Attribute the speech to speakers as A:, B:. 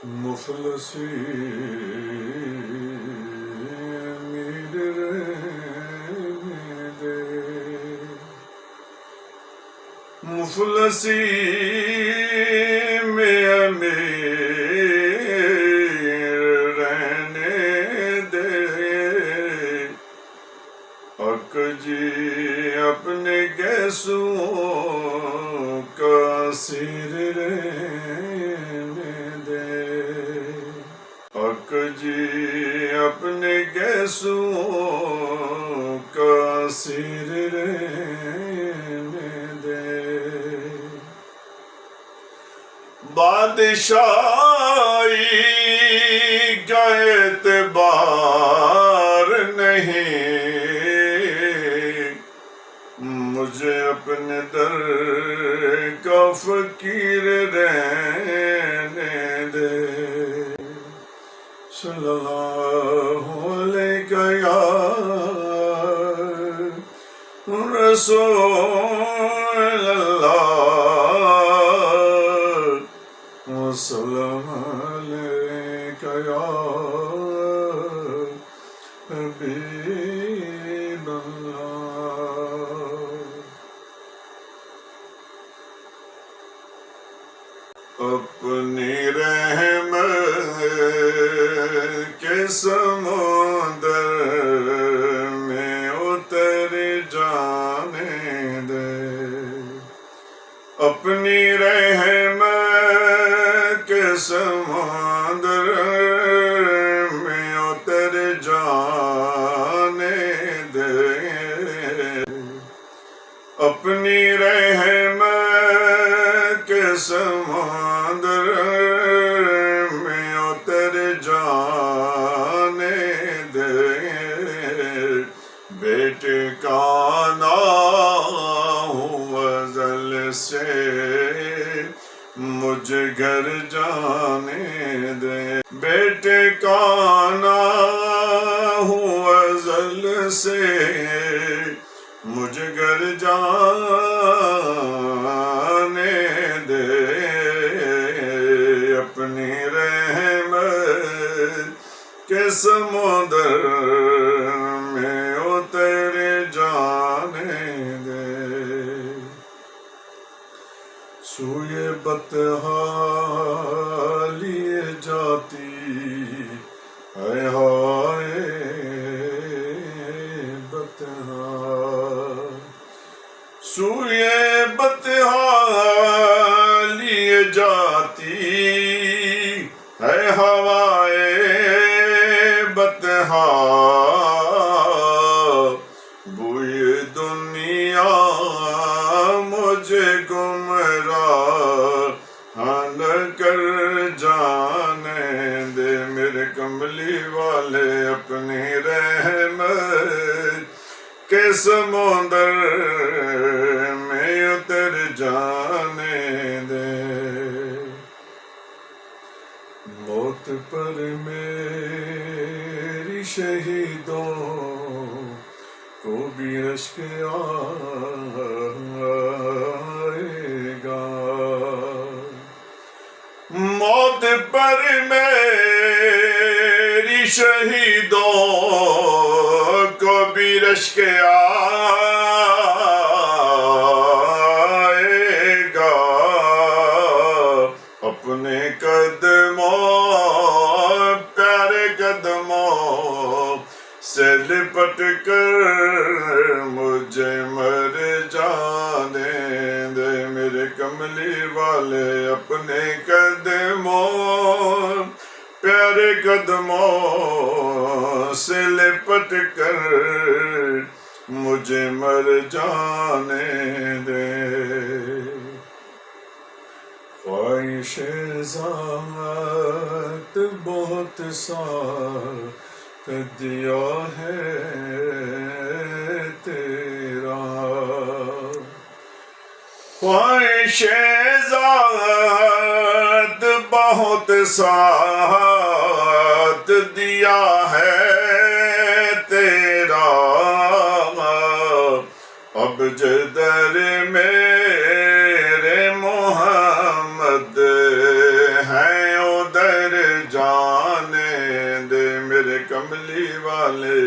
A: مفلسی امید رہنے دے، مفلسی میں امیر رہنے دے، حق جی اپنے گیسوں کا اسیر رہنے دے، حق جی اپنے گیسوں کا اسیر رہنے دے، بادشاہی کا اعتبار نہیں، مجھے اپنے در کا فقیر رہنے دے، صلی اللہ علیہ یا رسول اللہ، وسلم علیک یا حبیب اللہ۔ اپنی رحمت کے سمندر میں اتر جانے دے، اپنی رحمت کے سمندر میں اتر جانے دے، اپنی رحمت کے سمندر میں اتر جانے دے، بیٹے کا نام ازل سے مجھ گھر جانے دے، بیٹے کا نام ازل سے مجھ گھر جانے دے، اپنی رحمت کے سمندر میں اتر جانے دے، سوئے بطحا لیے جاتی اے ہائے بطحا، سوئے بطحا لیے جاتی ہے ہوائے بطحا، بوئے دنیا مجھے گمراہ نہ کر جانے دے، میرے کملی والے اپنی رحمت کے سمندر میں اتر جانے دے، موت پر میری شہیدوں کو بھی اشک آئے گا، موت پر میری شہیدوں کو بھی اشک آئے گا، اپنے قدموں پیارے قدموں سے لپٹ کر مجھے مر جانے دے، میرے کملی والے اپنے قدموں پیارے قدموں سے لپٹ کر مجھے مر جانے دے، خواہش ذات بہت سا دیا ہے تیرا، خواہش ذات بہت ساتھ دیا ہے تیرا، اب جدر میرے محمد ہیں ادھر کملی والے